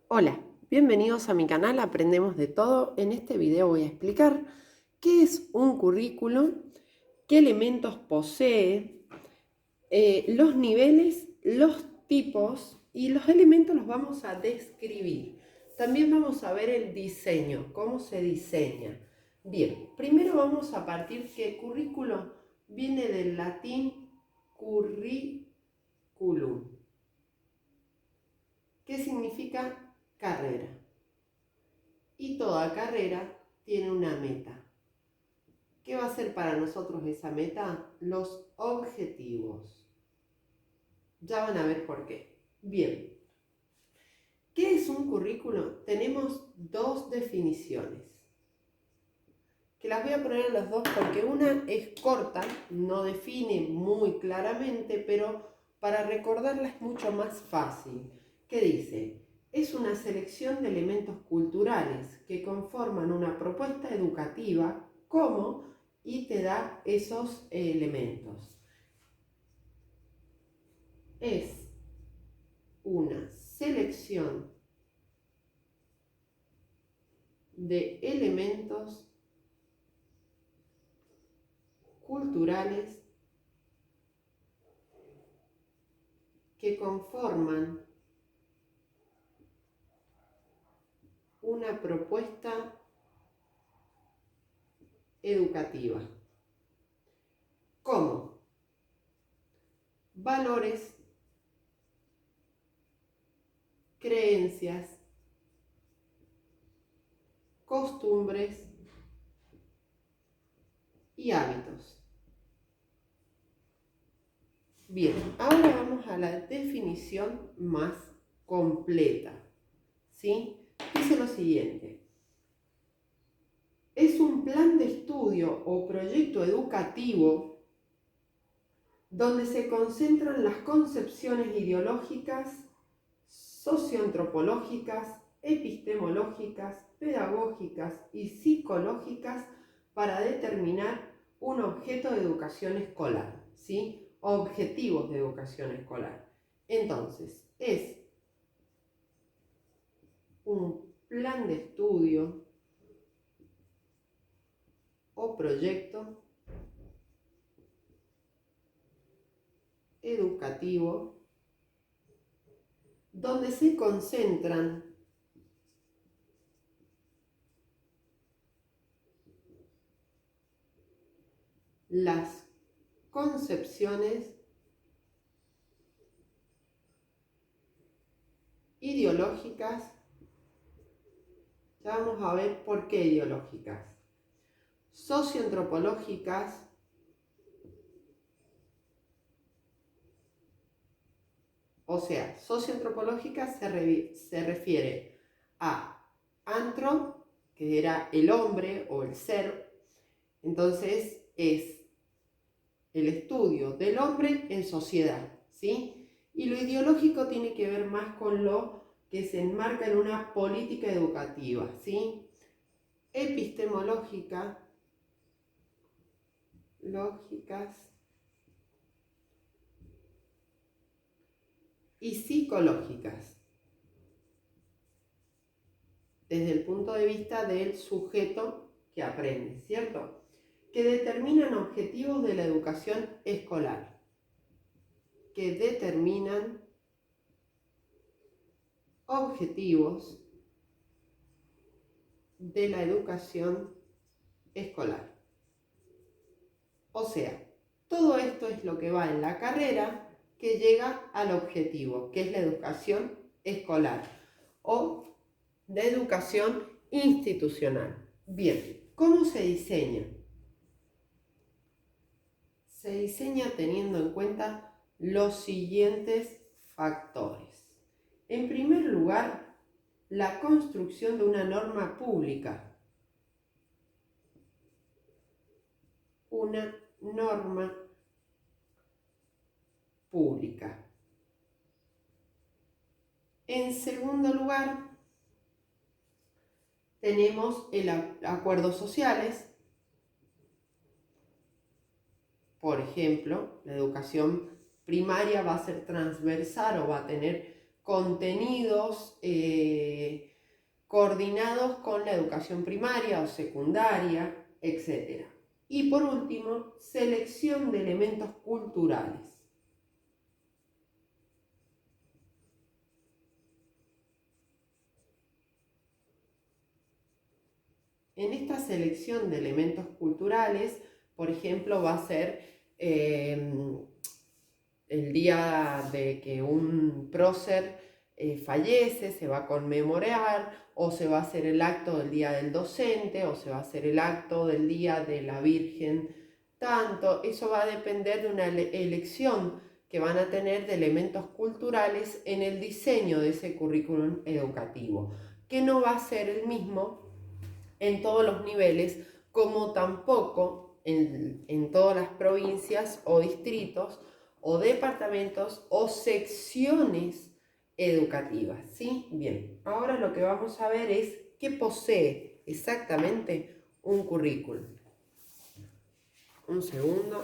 Hola, bienvenidos a mi canal Aprendemos de Todo. En este video voy a explicar qué es un currículo, qué elementos posee, los niveles, los tipos y los elementos los vamos a describir. También vamos a ver el diseño, cómo se diseña. Bien, primero vamos a partir que currículo viene del latín curriculum, que significa carrera. Y toda carrera tiene una meta. ¿Qué va a ser para nosotros esa meta? Los objetivos. Ya van a ver por qué. Bien, ¿qué es un currículo? Tenemos dos definiciones, que las voy a poner en las dos porque una es corta, no define muy claramente, pero para recordarla es mucho más fácil. ¿Qué dice? Es una selección de elementos culturales que conforman una propuesta educativa como y te da esos elementos. Es una selección de elementos culturales que conforman una propuesta educativa. ¿Cómo? Valores, creencias, costumbres y hábitos. Bien, ahora vamos a la definición más completa. ¿Sí? Dice lo siguiente. Es un plan de estudio o proyecto educativo donde se concentran las concepciones ideológicas, socioantropológicas, epistemológicas, pedagógicas y psicológicas para determinar un objeto de educación escolar, ¿sí? Objetivos de educación escolar. Entonces, es un plan de estudio o proyecto educativo donde se concentran las concepciones ideológicas. Ya vamos a ver por qué ideológicas. Socioantropológicas, o sea, socioantropológica se refiere a antro, que era el hombre o el ser. Entonces es el estudio del hombre en sociedad, ¿sí? Y lo ideológico tiene que ver más con lo que se enmarca en una política educativa, ¿sí? Epistemológica, lógicas y psicológicas, desde el punto de vista del sujeto que aprende, ¿cierto? Que determinan objetivos de la educación escolar, que determinan objetivos de la educación escolar. O sea, todo esto es lo que va en la carrera que llega al objetivo, que es la educación escolar o de educación institucional. Bien, ¿cómo se diseña? Se diseña teniendo en cuenta los siguientes factores. En primer lugar, la construcción de una norma pública. Una norma pública. En segundo lugar, tenemos acuerdos sociales. Por ejemplo, la educación primaria va a ser transversal o va a tener contenidos coordinados con la educación primaria o secundaria, etc. Y por último, selección de elementos culturales. En esta selección de elementos culturales, por ejemplo, va a ser el día de que un prócer fallece, se va a conmemorar, o se va a hacer el acto del día del docente, o se va a hacer el acto del día de la Virgen. Tanto, eso va a depender de una elección que van a tener de elementos culturales en el diseño de ese currículum educativo, que no va a ser el mismo en todos los niveles, como tampoco en todas las provincias o distritos o departamentos o secciones educativas, ¿sí? Bien, ahora lo que vamos a ver es qué posee exactamente un currículum. Un segundo.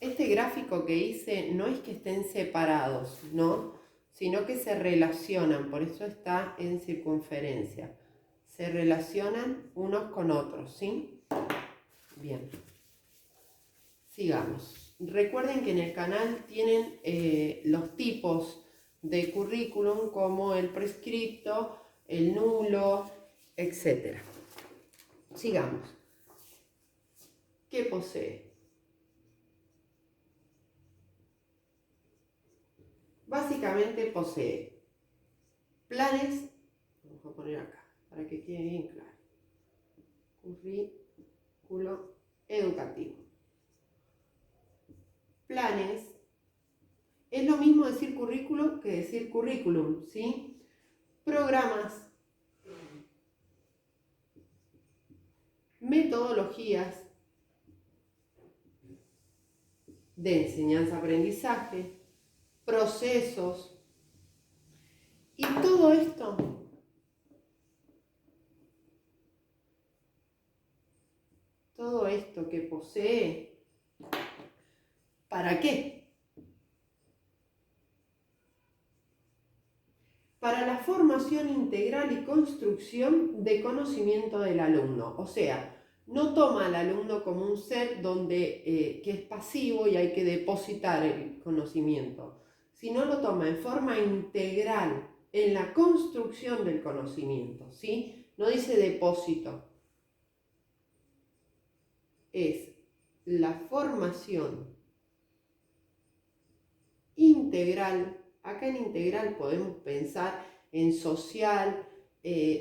Este gráfico que hice no es que estén separados, ¿no? Sino que se relacionan, por eso está en circunferencia. Se relacionan unos con otros, ¿sí? Bien. Sigamos. Recuerden que en el canal tienen los tipos de currículum como el prescripto, el nulo, etc. Sigamos. ¿Qué posee? Básicamente posee planes, vamos a poner acá, para que quede bien claro. Currículo educativo. Planes, es lo mismo decir currículo que decir currículum, ¿sí? Programas, metodologías de enseñanza-aprendizaje, procesos, y todo esto que posee, ¿para qué? Para la formación integral y construcción de conocimiento del alumno. O sea, no toma al alumno como un ser que es pasivo y hay que depositar el conocimiento, sino lo toma en forma integral en la construcción del conocimiento, ¿sí? No dice depósito. Es la formación integral. Acá en integral podemos pensar en social,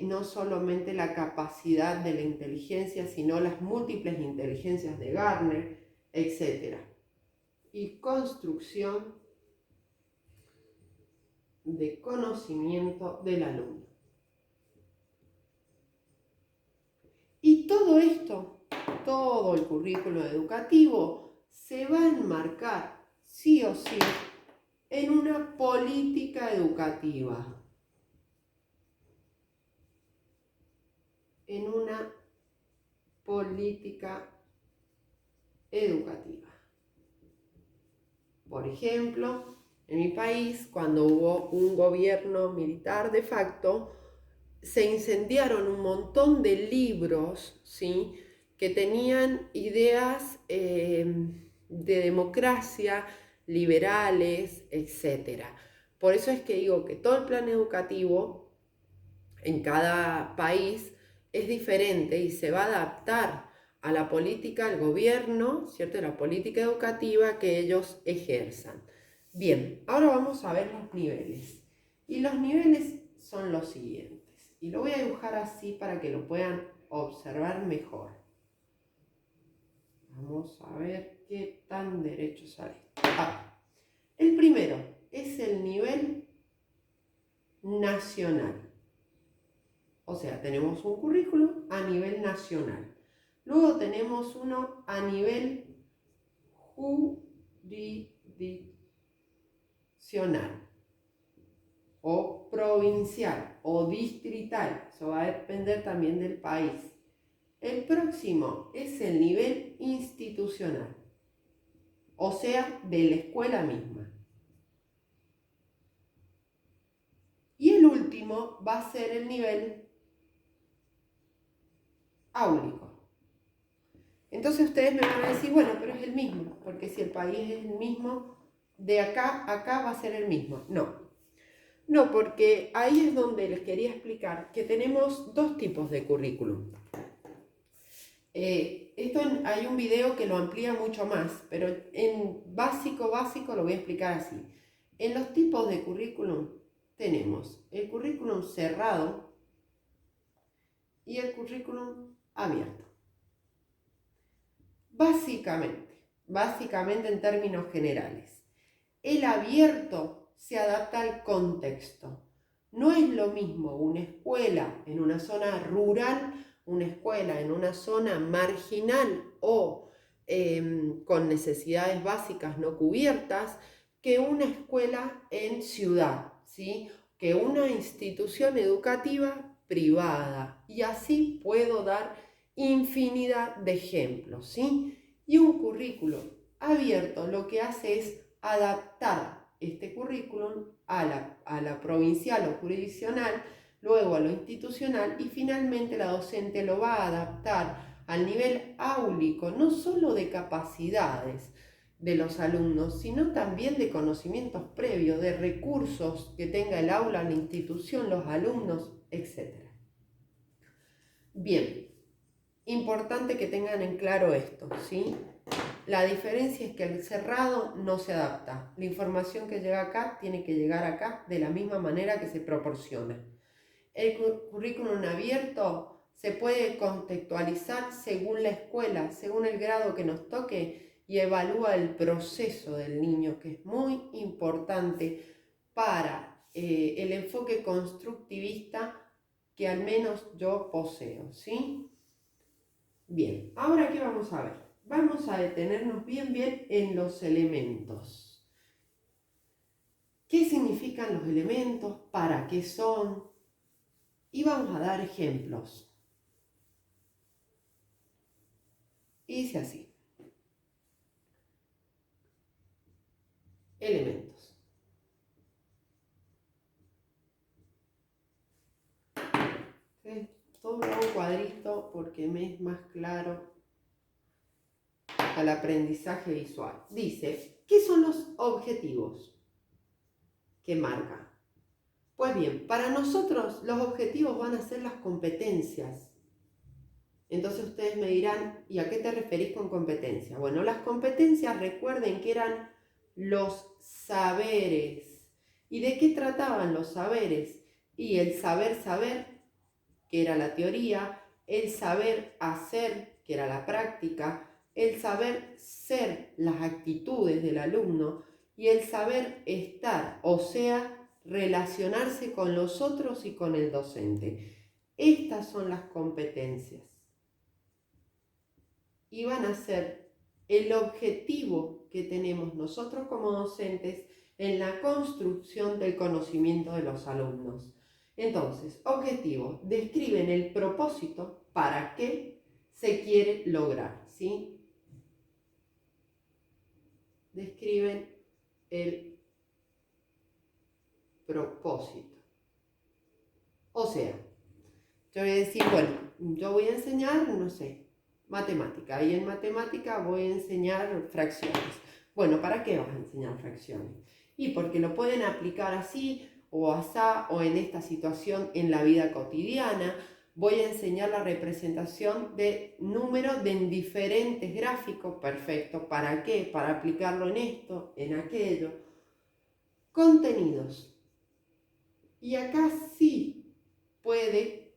no solamente la capacidad de la inteligencia, sino las múltiples inteligencias de Gardner, etc. Y construcción de conocimiento del alumno. Y todo esto, todo el currículo educativo, se va a enmarcar sí o sí en una política educativa. En una política educativa. Por ejemplo, en mi país, cuando hubo un gobierno militar de facto, se incendiaron un montón de libros, ¿sí?, que tenían ideas de democracia, liberales, etc. Por eso es que digo que todo el plan educativo en cada país es diferente y se va a adaptar a la política, al gobierno, ¿cierto?, la política educativa que ellos ejerzan. Bien, ahora vamos a ver los niveles. Y los niveles son los siguientes. Y lo voy a dibujar así para que lo puedan observar mejor. Vamos a ver qué tan derecho sale. El primero es el nivel nacional. O sea, tenemos un currículo a nivel nacional. Luego tenemos uno a nivel jurisdiccional o provincial o distrital, eso va a depender también del país. El próximo es el nivel institucional, o sea, de la escuela misma. Y el último va a ser el nivel áulico. Entonces ustedes me van a decir, bueno, pero es el mismo, porque si el país es el mismo, de acá a acá va a ser el mismo. No, porque ahí es donde les quería explicar que tenemos dos tipos de currículum. Hay un video que lo amplía mucho más, pero en básico lo voy a explicar así. En los tipos de currículum tenemos el currículum cerrado y el currículum abierto. Básicamente en términos generales. El abierto se adapta al contexto. No es lo mismo una escuela en una zona rural, una escuela en una zona marginal o con necesidades básicas no cubiertas, que una escuela en ciudad, ¿sí? Que una institución educativa privada. Y así puedo dar infinidad de ejemplos, ¿sí? Y un currículum abierto lo que hace es adaptar este currículum a la provincial o jurisdiccional, luego a lo institucional y finalmente la docente lo va a adaptar al nivel áulico, no solo de capacidades de los alumnos, sino también de conocimientos previos, de recursos que tenga el aula, la institución, los alumnos, etc. Bien, importante que tengan en claro esto, ¿sí? La diferencia es que el cerrado no se adapta. La información que llega acá tiene que llegar acá de la misma manera que se proporciona. El currículum abierto se puede contextualizar según la escuela, según el grado que nos toque y evalúa el proceso del niño, que es muy importante para el enfoque constructivista que al menos yo poseo, ¿sí? Bien, ahora ¿qué vamos a ver? Vamos a detenernos bien en los elementos. ¿Qué significan los elementos? ¿Para qué son? Y vamos a dar ejemplos. Y dice así. Elementos. ¿Sí? Todo un cuadrito porque me es más claro al aprendizaje visual. Dice, ¿qué son los objetivos que marca? Pues bien, para nosotros los objetivos van a ser las competencias. Entonces ustedes me dirán, ¿y a qué te referís con competencia? Bueno, las competencias, recuerden que eran los saberes. ¿Y de qué trataban los saberes? Y el saber, que era la teoría, el saber hacer, que era la práctica, el saber ser, las actitudes del alumno, y el saber estar, o sea, relacionarse con los otros y con el docente. Estas son las competencias. Y van a ser el objetivo que tenemos nosotros como docentes en la construcción del conocimiento de los alumnos. Entonces, objetivos describen el propósito para qué se quiere lograr, ¿sí? Describen el propósito. O sea, yo voy a decir, bueno, yo voy a enseñar, no sé, matemática, y en matemática voy a enseñar fracciones. Bueno, ¿para qué vas a enseñar fracciones? Y porque lo pueden aplicar así o asá o en esta situación en la vida cotidiana. Voy a enseñar la representación de números en diferentes gráficos. Perfecto. ¿Para qué? Para aplicarlo en esto, en aquello. Contenidos. Y acá sí puede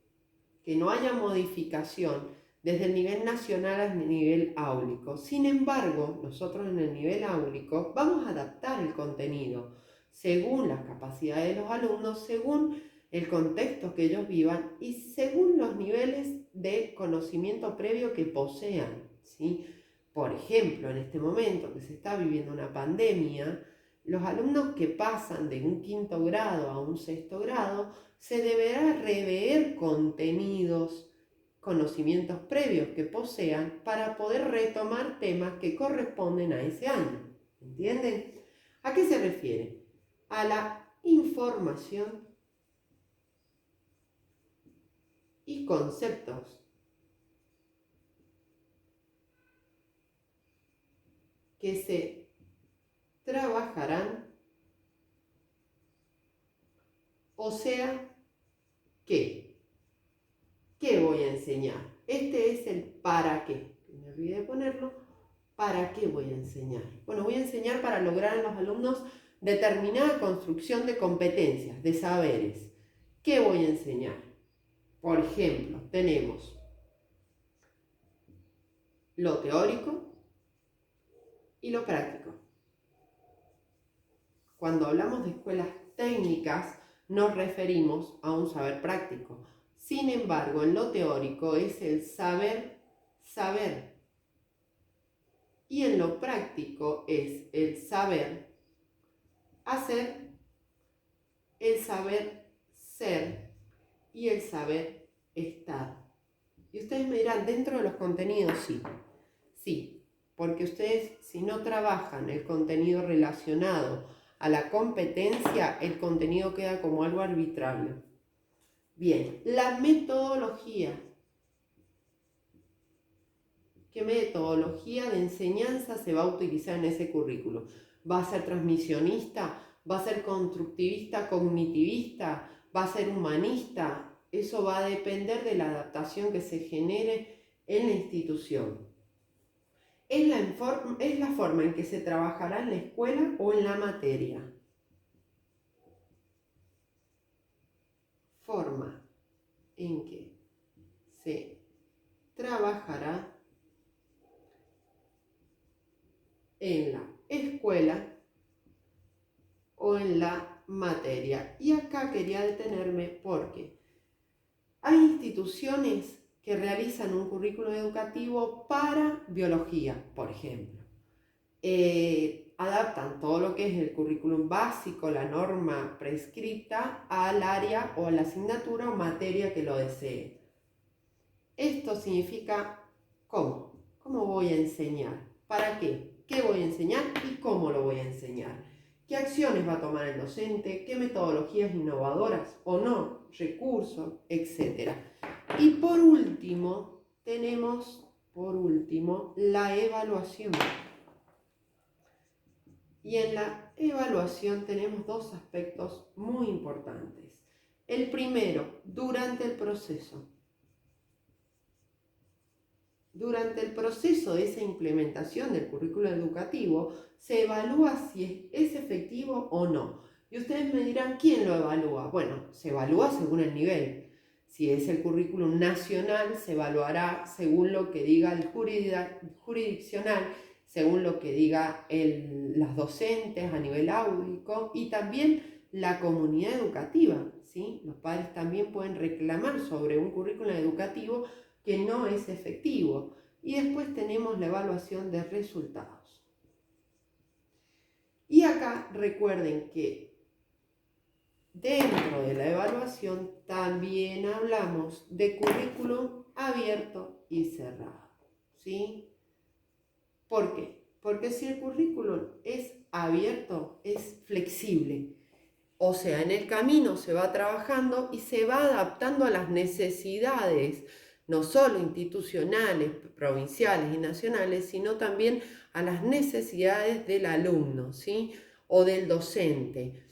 que no haya modificación desde el nivel nacional al nivel áulico. Sin embargo, nosotros en el nivel áulico vamos a adaptar el contenido según las capacidades de los alumnos, según el contexto que ellos vivan y según los niveles de conocimiento previo que posean, ¿sí? Por ejemplo, en este momento que se está viviendo una pandemia, los alumnos que pasan de un quinto grado a un sexto grado, se deberá rever contenidos, conocimientos previos que posean para poder retomar temas que corresponden a ese año. ¿Entienden? ¿A qué se refiere? A la información y conceptos que se trabajarán, o sea, ¿qué voy a enseñar? Este es el para qué. Me olvidé de ponerlo. ¿Para qué voy a enseñar? Bueno, voy a enseñar para lograr en los alumnos determinada construcción de competencias, de saberes. ¿Qué voy a enseñar? Por ejemplo, tenemos lo teórico y lo práctico. Cuando hablamos de escuelas técnicas, nos referimos a un saber práctico. Sin embargo, en lo teórico es el saber. Y en lo práctico es el saber hacer, el saber ser y el saber estar. Y ustedes me dirán, dentro de los contenidos sí, porque ustedes si no trabajan el contenido relacionado a la competencia, el contenido queda como algo arbitrario. Bien, la metodología. ¿Qué metodología de enseñanza se va a utilizar en ese currículo? ¿Va a ser transmisionista? ¿Va a ser constructivista, cognitivista? ¿Va a ser humanista? Eso va a depender de la adaptación que se genere en la institución. ¿Es la forma en que se trabajará en la escuela o en la materia? Forma en que se trabajará en la escuela o en la materia. Y acá quería detenerme porque hay instituciones que realizan un currículo educativo para biología, por ejemplo. Adaptan todo lo que es el currículum básico, la norma prescripta, al área o a la asignatura o materia que lo desee. Esto significa ¿cómo? ¿Cómo voy a enseñar? ¿Para qué? ¿Qué voy a enseñar y cómo lo voy a enseñar? ¿Qué acciones va a tomar el docente? ¿Qué metodologías innovadoras o no? Recursos, etc. Y por último, tenemos la evaluación. Y en la evaluación tenemos dos aspectos muy importantes. El primero, durante el proceso. Durante el proceso de esa implementación del currículo educativo, se evalúa si es efectivo o no. Y ustedes me dirán, ¿quién lo evalúa? Bueno, se evalúa según el nivel. Si es el currículum nacional, se evaluará según lo que diga el jurisdiccional, según lo que diga los docentes a nivel áudico y también la comunidad educativa, ¿sí? Los padres también pueden reclamar sobre un currículum educativo que no es efectivo. Y después tenemos la evaluación de resultados. Y acá recuerden que dentro de la evaluación también hablamos de currículum abierto y cerrado, ¿sí? ¿Por qué? Porque si el currículum es abierto, es flexible. O sea, en el camino se va trabajando y se va adaptando a las necesidades, no solo institucionales, provinciales y nacionales, sino también a las necesidades del alumno, ¿sí? O del docente,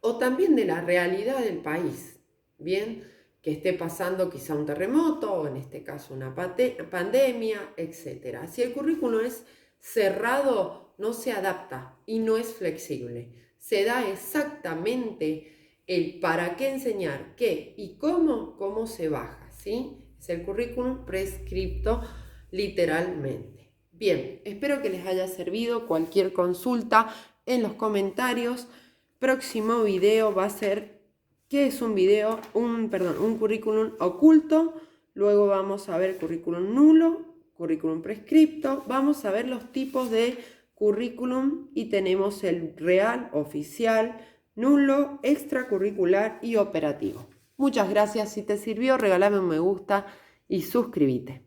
o también de la realidad del país, ¿bien? Que esté pasando quizá un terremoto, o en este caso una pandemia, etc. Si el currículo es cerrado, no se adapta y no es flexible. Se da exactamente el para qué enseñar, qué y cómo se baja, ¿sí? Es el currículum prescripto literalmente. Bien, espero que les haya servido. Cualquier consulta en los comentarios. Próximo video va a ser ¿qué es un currículum oculto? Luego vamos a ver currículum nulo, currículum prescripto. Vamos a ver los tipos de currículum y tenemos el real, oficial, nulo, extracurricular y operativo. Muchas gracias. Si te sirvió, regálame un me gusta y suscríbete.